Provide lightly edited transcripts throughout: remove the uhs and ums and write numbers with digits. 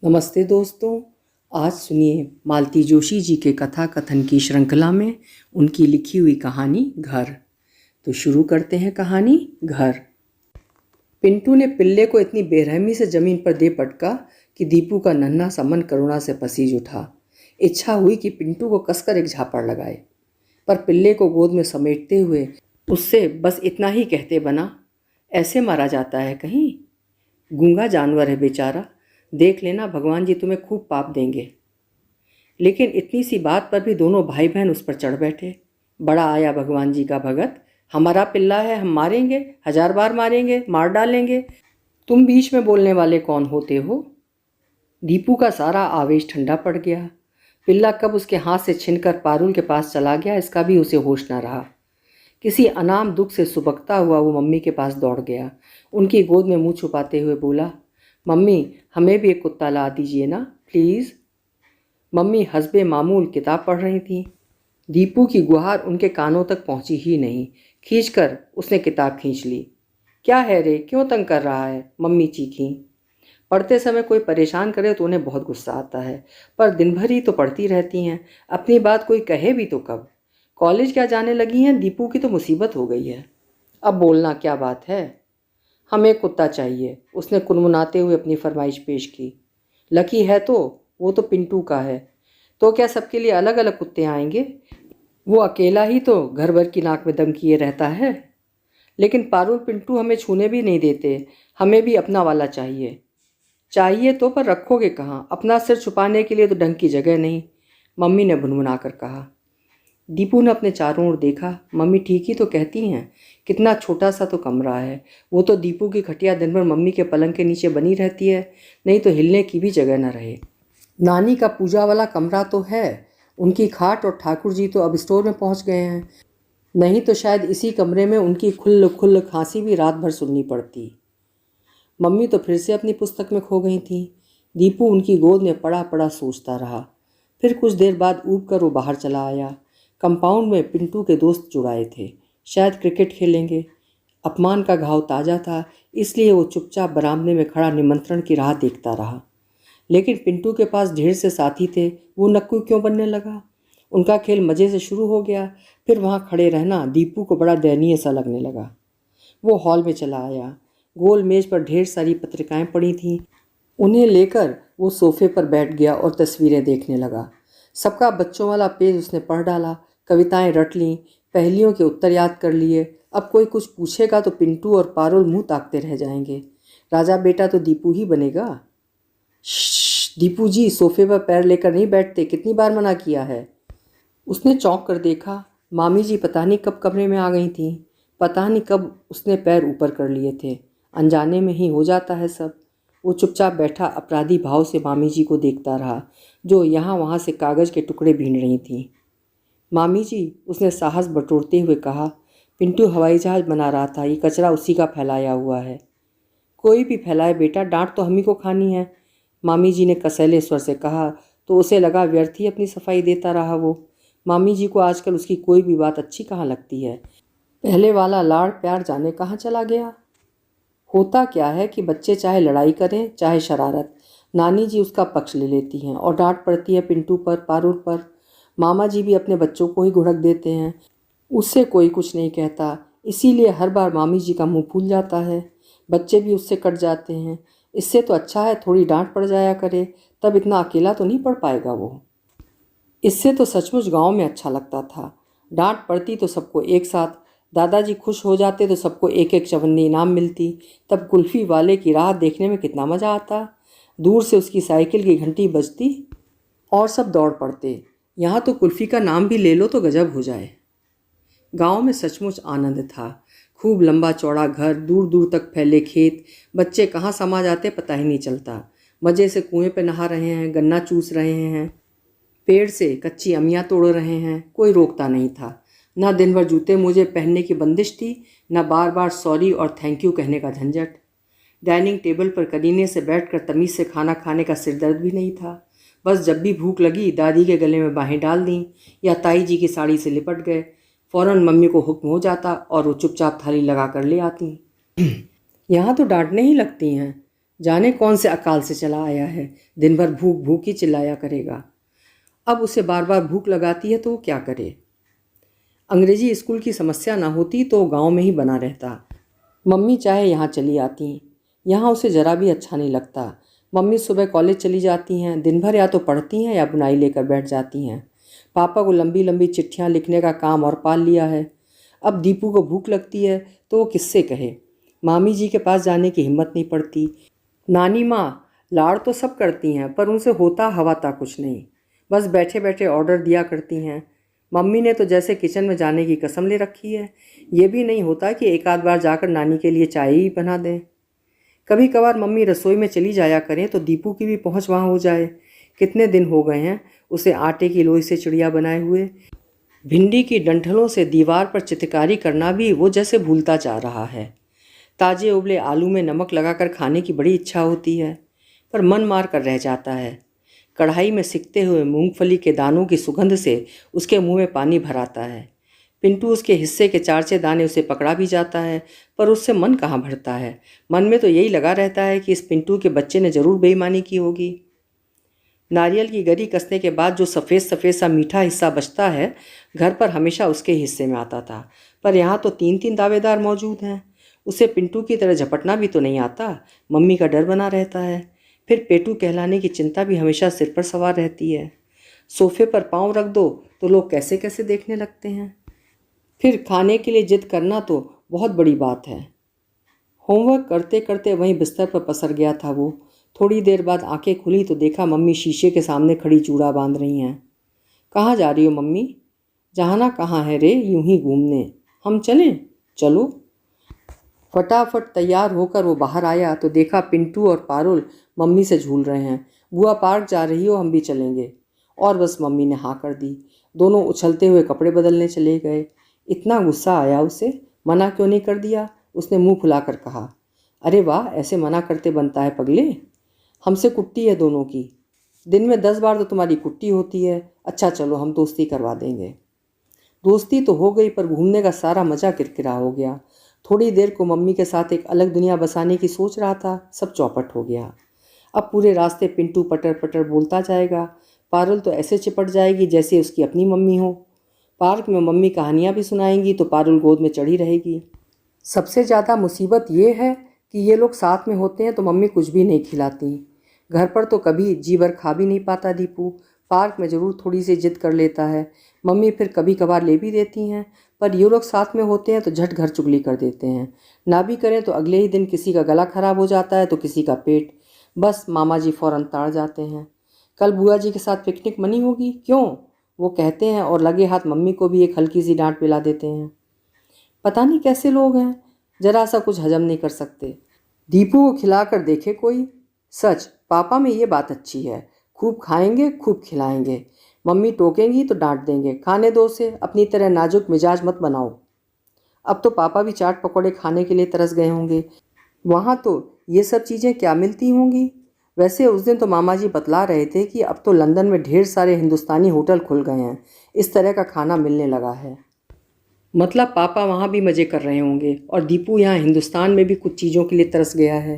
नमस्ते दोस्तों। आज सुनिए मालती जोशी जी के कथा कथन की श्रृंखला में उनकी लिखी हुई कहानी घर। तो शुरू करते हैं कहानी घर। पिंटू ने पिल्ले को इतनी बेरहमी से जमीन पर दे पटका कि दीपू का नन्हा सा मन करुणा से पसीज उठा। इच्छा हुई कि पिंटू को कसकर एक झापड़ लगाए, पर पिल्ले को गोद में समेटते हुए उससे बस इतना ही कहते बना, ऐसे मारा जाता है कहीं? गूंगा जानवर है बेचारा, देख लेना भगवान जी तुम्हें खूब पाप देंगे। लेकिन इतनी सी बात पर भी दोनों भाई बहन उस पर चढ़ बैठे। बड़ा आया भगवान जी का भगत, हमारा पिल्ला है, हम मारेंगे, 1000 बार मारेंगे, मार डालेंगे, तुम बीच में बोलने वाले कौन होते हो? दीपू का सारा आवेश ठंडा पड़ गया। पिल्ला कब उसके हाथ से छिनकर पारुल के पास चला गया इसका भी उसे होश न रहा। किसी अनाम दुख से सुबकता हुआ वो मम्मी के पास दौड़ गया। उनकी गोद में मुंह छुपाते हुए बोला, मम्मी हमें भी एक कुत्ता ला दीजिए ना प्लीज़। मम्मी हस्बे मामूल किताब पढ़ रही थी। दीपू की गुहार उनके कानों तक पहुंची ही नहीं। खींचकर उसने किताब खींच ली। क्या है रे, क्यों तंग कर रहा है? मम्मी चीखी। पढ़ते समय कोई परेशान करे तो उन्हें बहुत गुस्सा आता है, पर दिन भर ही तो पढ़ती रहती हैं, अपनी बात कोई कहे भी तो कब। कॉलेज क्या जाने लगी हैं, दीपू की तो मुसीबत हो गई है। अब बोलना क्या बात है? हमें कुत्ता चाहिए, उसने कुनमुनाते हुए अपनी फरमाइश पेश की। लकी है तो वो तो पिंटू का है, तो क्या सबके लिए अलग अलग कुत्ते आएंगे? वो अकेला ही तो घर भर की नाक में दम किए रहता है। लेकिन पारुल पिंटू हमें छूने भी नहीं देते, हमें भी अपना वाला चाहिए। चाहिए तो, पर रखोगे कहाँ? अपना सिर छुपाने के लिए तो ढंग की जगह नहीं, मम्मी ने भुनभुना कर कहा। दीपू ने अपने चारों ओर देखा। मम्मी ठीक ही तो कहती हैं, कितना छोटा सा तो कमरा है। वो तो दीपू की खटिया दिन भर मम्मी के पलंग के नीचे बनी रहती है, नहीं तो हिलने की भी जगह न रहे। नानी का पूजा वाला कमरा तो है, उनकी खाट और ठाकुर जी तो अब स्टोर में पहुंच गए हैं, नहीं तो शायद इसी कमरे में उनकी खुल्ल खुल्ल खांसी भी रात भर सुननी पड़ती। मम्मी तो फिर से अपनी पुस्तक में खो गई थी। दीपू उनकी गोद में पड़ा पड़ा सोचता रहा। फिर कुछ देर बाद ऊब कर वो बाहर चला आया। कंपाउंड में पिंटू के दोस्त जुड़ाए थे, शायद क्रिकेट खेलेंगे। अपमान का घाव ताज़ा था, इसलिए वो चुपचाप बरामदे में खड़ा निमंत्रण की राह देखता रहा। लेकिन पिंटू के पास ढेर से साथी थे, वो नक्कू क्यों बनने लगा? उनका खेल मज़े से शुरू हो गया, फिर वहाँ खड़े रहना दीपू को बड़ा दयनीय सा लगने लगा। वो हॉल में चला आया। गोल मेज पर ढेर सारी पत्रिकाएं पड़ी थीं। उन्हें लेकर वो सोफे पर बैठ गया और तस्वीरें देखने लगा। सबका बच्चों वाला पेज उसने पढ़ डाला, कविताएं रट लीं, पहेलियों के उत्तर याद कर लिए। अब कोई कुछ पूछेगा तो पिंटू और पारुल मुंह ताकते रह जाएंगे। राजा बेटा तो दीपू ही बनेगा। श्श, दीपू जी सोफे पर पैर लेकर नहीं बैठते, कितनी बार मना किया है? उसने चौंक कर देखा। मामी जी पता नहीं कब कमरे में आ गई थीं, पता नहीं कब उसने पैर ऊपर कर लिए थे। अनजाने में ही हो जाता है सब। वो चुपचाप बैठा अपराधी भाव से मामी जी को देखता रहा, जो यहाँ वहाँ से कागज़ के टुकड़े बीन रही थीं। मामी जी, उसने साहस बटोरते हुए कहा, पिंटू हवाई जहाज़ बना रहा था, ये कचरा उसी का फैलाया हुआ है। कोई भी फैलाए बेटा, डांट तो हम ही को खानी है, मामी जी ने कसैले स्वर से कहा। तो उसे लगा व्यर्थ ही अपनी सफाई देता रहा वो। मामी जी को आजकल उसकी कोई भी बात अच्छी कहाँ लगती है। पहले वाला लाड़ प्यार जाने कहाँ चला गया। होता क्या है कि बच्चे चाहे लड़ाई करें चाहे शरारत, नानी जी उसका पक्ष ले लेती हैं और डांट पड़ती है पिंटू पर, पारुल पर। मामा जी भी अपने बच्चों को ही घुड़क देते हैं, उससे कोई कुछ नहीं कहता। इसीलिए हर बार मामी जी का मुंह फूल जाता है, बच्चे भी उससे कट जाते हैं। इससे तो अच्छा है थोड़ी डांट पड़ जाया करे, तब इतना अकेला तो नहीं पड़ पाएगा वो। इससे तो सचमुच गांव में अच्छा लगता था। डांट पड़ती तो सबको एक साथ, दादाजी खुश हो जाते तो सबको एक एक चवन्नी इनाम मिलती। तब कुल्फ़ी वाले की राह देखने में कितना मज़ा आता। दूर से उसकी साइकिल की घंटी बजती और सब दौड़ पड़ते। यहाँ तो कुल्फ़ी का नाम भी ले लो तो गजब हो जाए। गांव में सचमुच आनंद था। खूब लंबा चौड़ा घर, दूर दूर तक फैले खेत, बच्चे कहाँ समा जाते पता ही नहीं चलता। मज़े से कुएं पे नहा रहे हैं, गन्ना चूस रहे हैं, पेड़ से कच्ची अमियाँ तोड़ रहे हैं, कोई रोकता नहीं था। ना दिन भर जूते मोजे पहनने की बंदिश थी, ना बार बार सॉरी और थैंक यू कहने का झंझट। डाइनिंग टेबल पर करीने से बैठकर तमीज़ से खाना खाने का सिरदर्द भी नहीं था। बस जब भी भूख लगी दादी के गले में बाहें डाल दी या ताई जी की साड़ी से लिपट गए, फ़ौरन मम्मी को हुक्म हो जाता और वो चुपचाप थाली लगा कर ले आती। यहाँ तो डांटने ही लगती हैं, जाने कौन से अकाल से चला आया है, दिन भर भूख भूख ही चिल्लाया करेगा। अब उसे बार बार भूख लगाती है तो वो क्या करे। अंग्रेजी स्कूल की समस्या ना होती तो गांव में ही बना रहता। मम्मी चाहे यहाँ चली आती, यहाँ उसे ज़रा भी अच्छा नहीं लगता। मम्मी सुबह कॉलेज चली जाती हैं, दिन भर या तो पढ़ती हैं या बुनाई लेकर बैठ जाती हैं। पापा को लंबी लंबी चिट्ठियाँ लिखने का काम और पाल लिया है। अब दीपू को भूख लगती है तो वो किससे कहे। मामी जी के पास जाने की हिम्मत नहीं पड़ती। नानी माँ लाड़ तो सब करती हैं पर उनसे होता हवाता कुछ नहीं, बस बैठे बैठे ऑर्डर दिया करती हैं। मम्मी ने तो जैसे किचन में जाने की कसम ले रखी है। ये भी नहीं होता कि एक आध बार जाकर नानी के लिए चाय ही बना दें। कभी कभार मम्मी रसोई में चली जाया करें तो दीपू की भी पहुंच वहाँ हो जाए। कितने दिन हो गए हैं उसे आटे की लोई से चिड़िया बनाए हुए। भिंडी की डंठलों से दीवार पर चित्रकारी करना भी वो जैसे भूलता जा रहा है। ताजे उबले आलू में नमक लगाकर खाने की बड़ी इच्छा होती है, पर मन मार कर रह जाता है। कढ़ाई में सिकते हुए मूंगफली के दानों की सुगंध से उसके मुंह में पानी भर आता है। पिंटू उसके हिस्से के 4-6 दाने उसे पकड़ा भी जाता है, पर उससे मन कहाँ भरता है। मन में तो यही लगा रहता है कि इस पिंटू के बच्चे ने ज़रूर बेईमानी की होगी। नारियल की गरी कसने के बाद जो सफ़ेद सफ़ेद सा मीठा हिस्सा बचता है, घर पर हमेशा उसके हिस्से में आता था, पर यहाँ तो 3-3 दावेदार मौजूद हैं। उसे पिंटू की तरह झपटना भी तो नहीं आता। मम्मी का डर बना रहता है। फिर पेटू कहलाने की चिंता भी हमेशा सिर पर सवार रहती है। सोफे पर पाँव रख दो तो लोग कैसे कैसे देखने लगते हैं। फिर खाने के लिए जिद करना तो बहुत बड़ी बात है। होमवर्क करते करते वहीं बिस्तर पर पसर गया था वो। थोड़ी देर बाद आंखें खुली तो देखा मम्मी शीशे के सामने खड़ी चूड़ा बांध रही हैं। कहाँ जा रही हो मम्मी? जाना कहाँ है रे, यूं ही घूमने। हम चलें? चलो। फटाफट तैयार होकर वो बाहर आया तो देखा पिंटू और पारुल मम्मी से झूल रहे हैं। बुआ पार्क जा रही हो, हम भी चलेंगे। और बस मम्मी ने हाँ कर दी। दोनों उछलते हुए कपड़े बदलने चले गए। इतना गुस्सा आया उसे, मना क्यों नहीं कर दिया। उसने मुंह फुलाकर कहा, अरे वाह, ऐसे मना करते बनता है पगले। हमसे कुट्टी है दोनों की। दिन में 10 बार तो तुम्हारी कुट्टी होती है। अच्छा चलो, हम दोस्ती करवा देंगे। दोस्ती तो हो गई पर घूमने का सारा मज़ा किरकिरा हो गया। थोड़ी देर को मम्मी के साथ एक अलग दुनिया बसाने की सोच रहा था, सब चौपट हो गया। अब पूरे रास्ते पिंटू पटर पटर बोलता जाएगा। पारुल तो ऐसे चिपट जाएगी जैसे उसकी अपनी मम्मी हो। पार्क में मम्मी कहानियाँ भी सुनाएंगी तो पारुल गोद में चढ़ी रहेगी। सबसे ज़्यादा मुसीबत ये है कि ये लोग साथ में होते हैं तो मम्मी कुछ भी नहीं खिलाती। घर पर तो कभी जी भर खा भी नहीं पाता दीपू। पार्क में ज़रूर थोड़ी सी जिद कर लेता है। मम्मी फिर कभी कभार ले भी देती हैं, पर ये लोग साथ में होते हैं तो झट घर चुगली कर देते हैं। ना भी करें तो अगले ही दिन किसी का गला खराब हो जाता है तो किसी का पेट। बस मामा जी फ़ौरन ताड़ जाते हैं। कल बुआ जी के साथ पिकनिक मनी होगी, क्यों? वो कहते हैं और लगे हाथ मम्मी को भी एक हल्की सी डांट पिला देते हैं। पता नहीं कैसे लोग हैं, जरा सा कुछ हजम नहीं कर सकते। दीपू को खिला कर देखे कोई। सच पापा में ये बात अच्छी है, खूब खाएंगे खूब खिलाएंगे। मम्मी टोकेंगी तो डांट देंगे, खाने दो उसे, अपनी तरह नाजुक मिजाज मत बनाओ। अब तो पापा भी चाट पकौड़े खाने के लिए तरस गए होंगे। वहाँ तो ये सब चीज़ें क्या मिलती होंगी। वैसे उस दिन तो मामा जी बतला रहे थे कि अब तो लंदन में ढेर सारे हिंदुस्तानी होटल खुल गए हैं, इस तरह का खाना मिलने लगा है। मतलब पापा वहाँ भी मज़े कर रहे होंगे और दीपू यहाँ हिंदुस्तान में भी कुछ चीज़ों के लिए तरस गया है।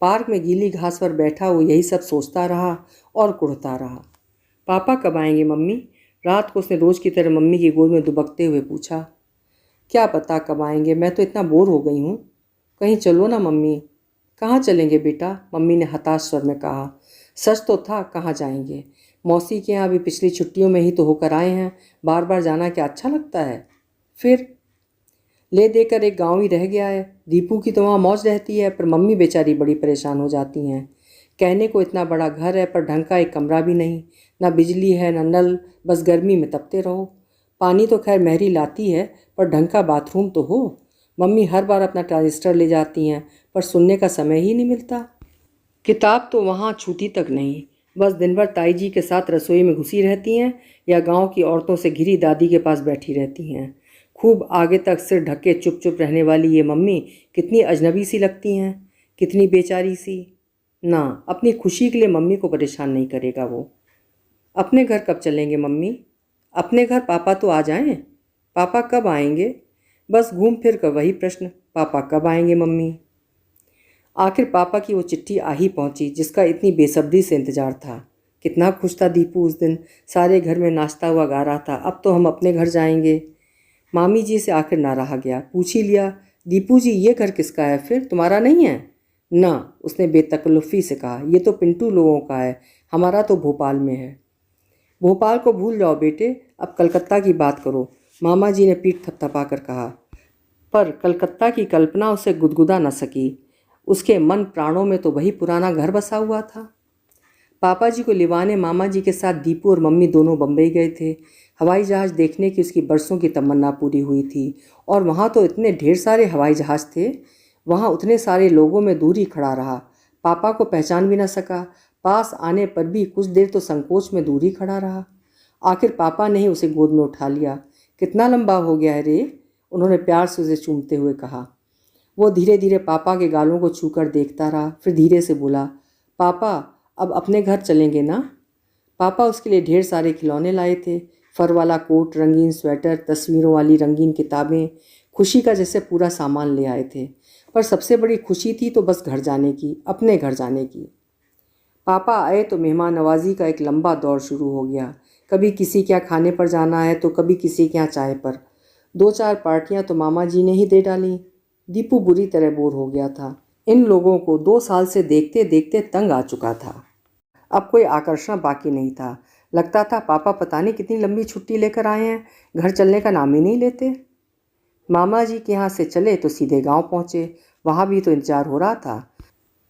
पार्क में गीली घास पर बैठा वो यही सब सोचता रहा और कुढ़ता रहा। पापा कब आएंगे मम्मी? रात को उसने रोज़ की तरह मम्मी की गोद में दुबकते हुए पूछा। क्या पता कब आएंगे, मैं तो इतना बोर हो गई हूँ। कहीं चलो ना मम्मी। कहाँ चलेंगे बेटा? मम्मी ने हताश स्वर में कहा। सच तो था, कहाँ जाएंगे? मौसी के यहाँ अभी पिछली छुट्टियों में ही तो होकर आए हैं, बार बार जाना क्या अच्छा लगता है? फिर ले देकर एक गांव ही रह गया है। दीपू की तो वहाँ मौज रहती है, पर मम्मी बेचारी बड़ी परेशान हो जाती हैं। कहने को इतना बड़ा घर है पर ढंग का एक कमरा भी नहीं, ना बिजली है ना नल, बस गर्मी में तपते रहो। पानी तो खैर महरी लाती है, पर ढंग का बाथरूम तो हो। मम्मी हर बार अपना ट्रांजिस्टर ले जाती हैं, पर सुनने का समय ही नहीं मिलता। किताब तो वहाँ छूती तक नहीं, बस दिन भर ताई जी के साथ रसोई में घुसी रहती हैं या गांव की औरतों से घिरी दादी के पास बैठी रहती हैं। खूब आगे तक सिर ढके चुप चुप रहने वाली ये मम्मी कितनी अजनबी सी लगती हैं, कितनी बेचारी सी। ना, अपनी खुशी के लिए मम्मी को परेशान नहीं करेगा वो। अपने घर कब चलेंगे मम्मी? अपने घर पापा तो आ जाएं। पापा कब आएंगे? बस घूम फिर कर वही प्रश्न, पापा कब आएंगे मम्मी? आखिर पापा की वो चिट्ठी आ ही पहुंची जिसका इतनी बेसब्री से इंतजार था। कितना खुश था दीपू उस दिन, सारे घर में नाचता हुआ गा रहा था, अब तो हम अपने घर जाएंगे। मामी जी से आखिर ना रहा गया, पूछ ही लिया, दीपू जी ये घर किसका है, फिर तुम्हारा नहीं है? ना, उसने बेतकल्लुफ़ी से कहा, ये तो पिंटू लोगों का है, हमारा तो भोपाल में है। भोपाल को भूल जाओ बेटे, अब कलकत्ता की बात करो, मामा जी ने पीठ थपथपा कर कहा। पर कलकत्ता की कल्पना उसे गुदगुदा न सकी। उसके मन प्राणों में तो वही पुराना घर बसा हुआ था। पापा जी को लिवाने मामा जी के साथ दीपू और मम्मी दोनों बम्बई गए थे। हवाई जहाज़ देखने की उसकी बरसों की तमन्ना पूरी हुई थी। और वहाँ तो इतने ढेर सारे हवाई जहाज़ थे, वहाँ उतने सारे लोगों में दूर ही खड़ा रहा, पापा को पहचान भी न सका। पास आने पर भी कुछ देर तो संकोच में दूर ही खड़ा रहा। आखिर पापा ने ही उसे गोद में उठा लिया। कितना लंबा हो गया है रे, उन्होंने प्यार से उसे चूमते हुए कहा। वो धीरे धीरे पापा के गालों को छूकर देखता रहा, फिर धीरे से बोला, पापा अब अपने घर चलेंगे ना? पापा उसके लिए ढेर सारे खिलौने लाए थे, फर वाला कोट, रंगीन स्वेटर, तस्वीरों वाली रंगीन किताबें, खुशी का जैसे पूरा सामान ले आए थे। पर सबसे बड़ी खुशी थी तो बस घर जाने की, अपने घर जाने की। पापा आए तो मेहमान नवाजी का एक लंबा दौर शुरू हो गया। कभी किसी के यहाँ खाने पर जाना है तो कभी किसी के यहाँ चाय पर। 2-4 पार्टियाँ तो मामा जी ने ही दे डाली। दीपू बुरी तरह बोर हो गया था। इन लोगों को 2 साल से देखते देखते तंग आ चुका था। अब कोई आकर्षण बाकी नहीं था। लगता था पापा पता नहीं कितनी लंबी छुट्टी लेकर आए हैं, घर चलने का नाम ही नहीं लेते। मामा जी के यहाँ से चले तो सीधे गांव पहुँचे, वहाँ भी तो इंतजार हो रहा था।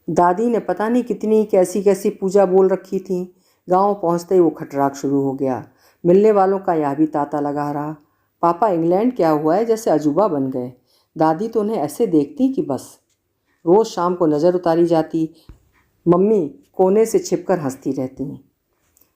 दादी ने पता नहीं कितनी कैसी कैसी पूजा बोल रखी थी। गांव पहुँचते ही वो खटराक शुरू हो गया। मिलने वालों का यह भी तांता लगा रहा। पापा इंग्लैंड क्या हुआ है जैसे अजूबा बन गए। दादी तो उन्हें ऐसे देखती कि बस। रोज़ शाम को नज़र उतारी जाती, मम्मी कोने से छिपकर हंसती रहती।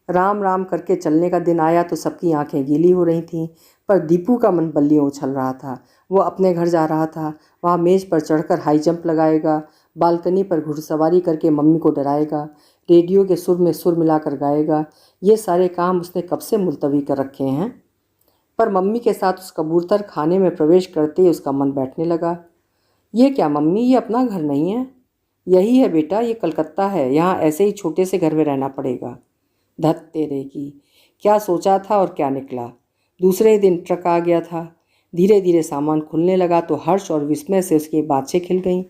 राम राम करके चलने का दिन आया तो सबकी आंखें गीली हो रही थीं, पर दीपू का मन बल्लियों उछल रहा था। वो अपने घर जा रहा था, वहाँ मेज़ पर चढ़कर हाई जंप लगाएगा, बालकनी पर घुड़सवारी करके मम्मी को डराएगा, रेडियो के सुर में सुर मिलाकर गाएगा। ये सारे काम उसने कब से मुलतवी कर रखे हैं। पर मम्मी के साथ उस कबूतर खाने में प्रवेश करते ही उसका मन बैठने लगा। ये क्या मम्मी, ये अपना घर नहीं है? यही है बेटा, ये कलकत्ता है, यहाँ ऐसे ही छोटे से घर में रहना पड़ेगा। धत तेरे की, क्या सोचा था और क्या निकला। दूसरे दिन ट्रक आ गया था। धीरे धीरे सामान खुलने लगा तो हर्ष और विस्मय से उसकी बातें खिल गईं।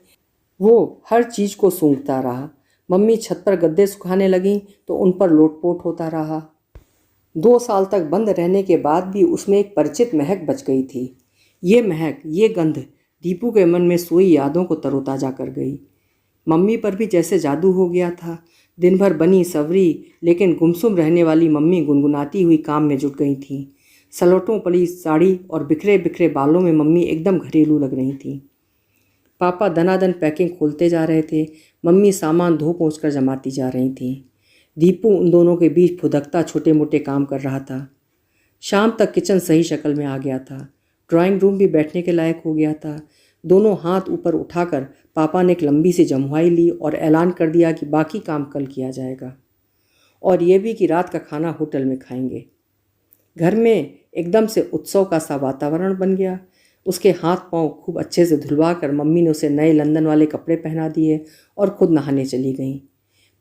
वो हर चीज़ को सूंघता रहा। मम्मी छत पर गद्दे सुखाने लगीं तो उन पर लोटपोट होता रहा। 2 साल तक बंद रहने के बाद भी उसमें एक परिचित महक बच गई थी। ये महक, ये गंध दीपू के मन में सोई यादों को तरोताजा कर गई। मम्मी पर भी जैसे जादू हो गया था। दिन भर बनी सवरी लेकिन गुमसुम रहने वाली मम्मी गुनगुनाती हुई काम में जुट गई थीं। सलोटों पड़ी साड़ी और बिखरे बिखरे बालों में मम्मी एकदम घरेलू लग रही थीं। पापा दनादन पैकिंग खोलते जा रहे थे, मम्मी सामान धो पोंछ कर जमाती जा रही थीं। दीपू उन दोनों के बीच फुदकता छोटे मोटे काम कर रहा था। शाम तक किचन सही शक्ल में आ गया था। ड्राइंग रूम भी बैठने के लायक हो गया था। दोनों हाथ ऊपर उठाकर पापा ने एक लंबी सी जम्हाई ली और ऐलान कर दिया कि बाकी काम कल किया जाएगा, और ये भी कि रात का खाना होटल में खाएंगे। घर में एकदम से उत्सव का सा वातावरण बन गया। उसके हाथ पांव खूब अच्छे से धुलवा कर मम्मी ने उसे नए लंदन वाले कपड़े पहना दिए और खुद नहाने चली गईं।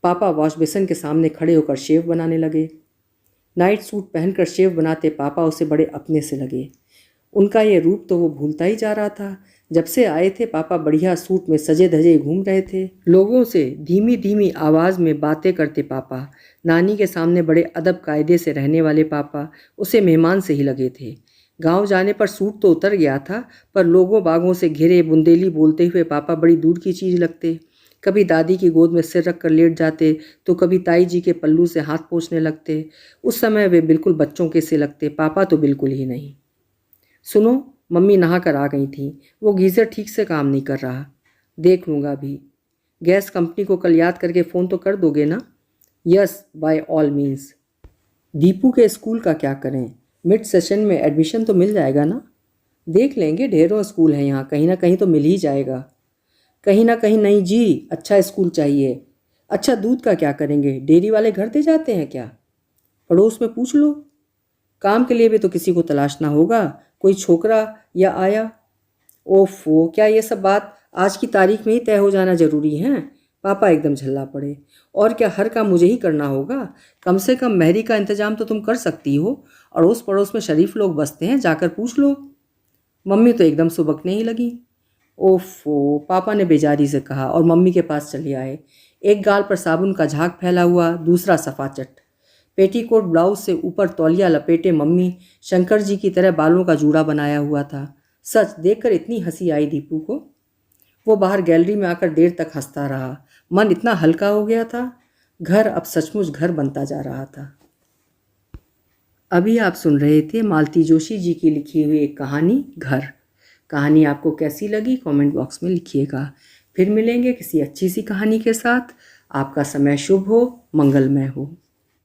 पापा वॉश बेसिन के सामने खड़े होकर शेव बनाने लगे। नाइट सूट पहनकर शेव बनाते पापा उसे बड़े अपने से लगे। उनका ये रूप तो वो भूलता ही जा रहा था। जब से आए थे पापा बढ़िया सूट में सजे धजे घूम रहे थे। लोगों से धीमी धीमी आवाज़ में बातें करते पापा, नानी के सामने बड़े अदब कायदे से रहने वाले पापा उसे मेहमान से ही लगे थे। गांव जाने पर सूट तो उतर गया था, पर लोगों बागों से घिरे बुंदेली बोलते हुए पापा बड़ी दूर की चीज़ लगते। कभी दादी की गोद में सिर रख कर लेट जाते तो कभी ताई जी के पल्लू से हाथ पोंछने लगते। उस समय वे बिल्कुल बच्चों के से लगते, पापा तो बिल्कुल ही नहीं। सुनो, मम्मी नहा कर आ गई थी। वो गीज़र ठीक से काम नहीं कर रहा, देख लूँगा भी। गैस कंपनी को कल याद करके फ़ोन तो कर दोगे ना? Yes, by all means. Deepu के स्कूल का क्या करें? मिड सेशन में एडमिशन तो मिल जाएगा ना? देख लेंगे, ढेरों स्कूल हैं यहाँ, कहीं ना कहीं तो मिल ही जाएगा। कहीं ना कहीं नहीं जी, अच्छा स्कूल चाहिए। अच्छा, दूध का क्या करेंगे? डेयरी वाले घर दे जाते हैं क्या? पड़ोस में पूछ लो। काम के लिए भी तो किसी को तलाशना होगा, कोई छोकरा या आया। ओफो, क्या ये सब बात आज की तारीख में ही तय हो जाना जरूरी है। पापा एकदम झल्ला पड़े। और क्या, हर काम मुझे ही करना होगा? कम से कम मेहरी का इंतजाम तो तुम कर सकती हो। अड़ोस पड़ोस में शरीफ लोग बसते हैं, जाकर पूछ लो। मम्मी तो एकदम सुबकने ही लगी। ओफो, पापा ने बेजारी से कहा और मम्मी के पास चले आए। एक गाल पर साबुन का झाग फैला हुआ, दूसरा सफाचट। पेटीकोट ब्लाउज से ऊपर तौलिया लपेटे मम्मी शंकर जी की तरह बालों का जूड़ा बनाया हुआ था। सच देखकर इतनी हंसी आई दीपू को। वो बाहर गैलरी में आकर देर तक हंसता रहा। मन इतना हल्का हो गया था। घर अब सचमुच घर बनता जा रहा था। अभी आप सुन रहे थे मालती जोशी जी की लिखी हुई एक कहानी घर। कहानी आपको कैसी लगी कमेंट बॉक्स में लिखिएगा। फिर मिलेंगे किसी अच्छी सी कहानी के साथ। आपका समय शुभ हो, मंगलमय हो।